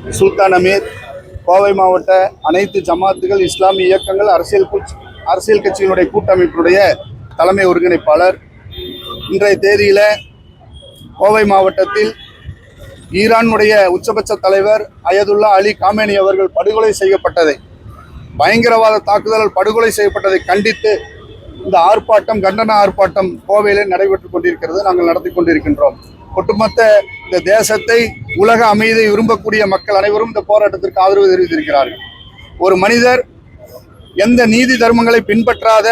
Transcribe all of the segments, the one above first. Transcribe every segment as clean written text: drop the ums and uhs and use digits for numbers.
சுல்தான் அமீர், கோவை மாவட்ட அனைத்து ஜமாத்துகள், இஸ்லாமிய இயக்கங்கள், அரசியல் கட்சியினுடைய கூட்டமைப்பினுடைய தலைமை ஒருங்கிணைப்பாளர். இன்றைய தேதியில் கோவை மாவட்டத்தில் ஈரானுடைய உச்சபட்ச தலைவர் அயதுல்லா அலி காமேனி அவர்கள் படுகொலை செய்யப்பட்டதை, பயங்கரவாத தாக்குதல் படுகொலை செய்யப்பட்டதை கண்டித்து இந்த ஆர்ப்பாட்டம், கண்டன ஆர்ப்பாட்டம் கோவையிலே நடைபெற்றுக் கொண்டிருக்கிறது. நாங்கள் நடத்தி கொண்டிருக்கின்றோம். ஒட்டுமொத்த இந்த தேசத்தை, உலக அமைதியை விரும்பக்கூடிய மக்கள் அனைவரும் இந்த போராட்டத்திற்கு ஆதரவு தெரிவித்திருக்கிறார்கள். ஒரு மனிதர், எந்த நீதி தர்மங்களை பின்பற்றாத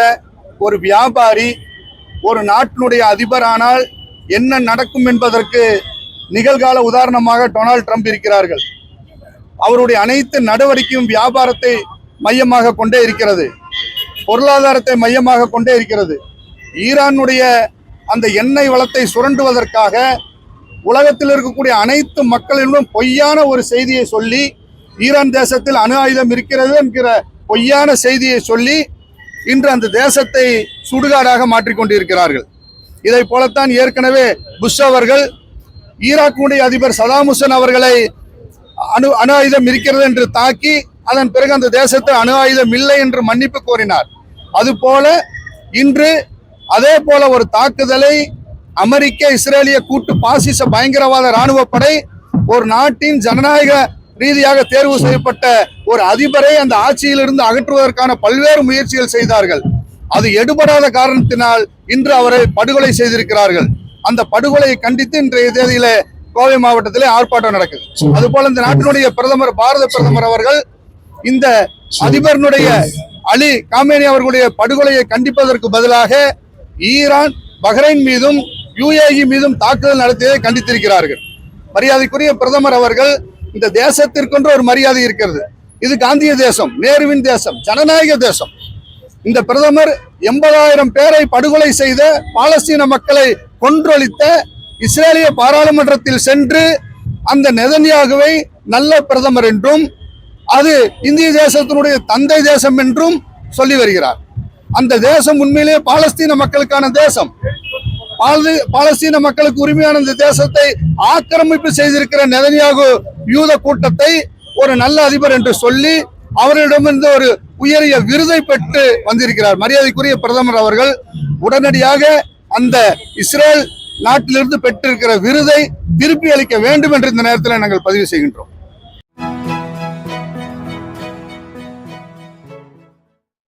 ஒரு வியாபாரி ஒரு நாட்டினுடைய அதிபரானால் என்ன நடக்கும் என்பதற்கு நிகழ்கால உதாரணமாக டொனால்ட் ட்ரம்ப் இருக்கிறார்கள். அவருடைய அனைத்து நடவடிக்கையும் வியாபாரத்தை மையமாக கொண்டே இருக்கிறது, பொருளாதாரத்தை மையமாக கொண்டே இருக்கிறது. ஈரானுடைய அந்த எண்ணெய் வளத்தை சுரண்டுவதற்காக உலகத்தில் இருக்கக்கூடிய அனைத்து மக்களிடம் பொய்யான ஒரு செய்தியை சொல்லி, ஈரான் தேசத்தில் அணு ஆயுதம் இருக்கிறது என்கிற பொய்யான செய்தியை சொல்லி இன்று அந்த தேசத்தை சுடுகாடாக மாற்றிக்கொண்டிருக்கிறார்கள். இதை போலத்தான் ஏற்கனவே புஷ் அவர்கள் ஈராக்குடைய அதிபர் சதாம் ஹுசேன் அவர்களை அணு ஆயுதம் இருக்கிறது என்று தாக்கி, அதன் பிறகு அந்த தேசத்தில் அணு ஆயுதம் இல்லை என்று மன்னிப்பு கோரினார். அதுபோல இன்று அதே போல ஒரு தாக்குதலை அமெரிக்க இஸ்ரேலிய கூட்டு பாசிச பயங்கரவாத இராணுவ படை ஒரு நாட்டின் ஜனநாயக ரீதியாக தேர்வு செய்யப்பட்ட ஒரு அதிபரை அந்த ஆட்சியிலிருந்து அகற்றுவதற்கான பல்வேறு முயற்சிகள் செய்தார்கள். அது எடுபடாத காரணத்தினால் இன்று அவரை படுகொலை செய்திருக்கிறார்கள். அந்த படுகொலையை கண்டித்து இன்றைய தேதியில கோவை மாவட்டத்திலே ஆர்ப்பாட்டம் நடக்குது. அதுபோல இந்த நாட்டினுடைய பிரதமர், பாரத பிரதமர் அவர்கள் இந்த அதிபருடைய அலி காமேனி அவர்களுடைய படுகொலையை கண்டிப்பதற்கு பதிலாக ஈரான், பஹ்ரைன் மீதும் UAE மீதும் தாக்குதல் நடத்தியதை கண்டித்திருக்கிறார்கள். மரியாதைக்குரிய பிரதமர் அவர்கள், இந்த தேசத்திற்கென்று ஒரு மரியாதை இருக்கிறது. இது காந்திய தேசம், நேருவின் தேசம், ஜனநாயக தேசம். இந்த பிரதமர் 80,000 பேரை படுகொலை செய்த, பாலஸ்தீன மக்களை கொன்றொழித்த இஸ்ரேலிய பாராளுமன்றத்தில் சென்று அந்த நெதன்யாகுவை நல்ல பிரதமர் என்றும், அது இந்திய தேசத்தினுடைய தந்தை தேசம் என்றும் சொல்லி வருகிறார். அந்த தேசம் உண்மையிலேயே பாலஸ்தீன மக்களுக்கான தேசம். பாலஸ்தீன மக்களுக்கு உரிமையான இந்த தேசத்தை ஆக்கிரமிப்பு செய்திருக்கிற நெதன்யாகு யூத கூட்டத்தை ஒரு நல்ல அதிபர் என்று சொல்லி அவரிடமிருந்து ஒரு உயரிய விருதை பெற்று வந்திருக்கிறார். மரியாதைக்குரிய பிரதமர் அவர்கள் உடனடியாக அந்த இஸ்ரேல் நாட்டிலிருந்து பெற்றிருக்கிற விருதை திருப்பி அளிக்க வேண்டும் என்று இந்த நேரத்தில் நாங்கள் பதிவு செய்கின்றோம்.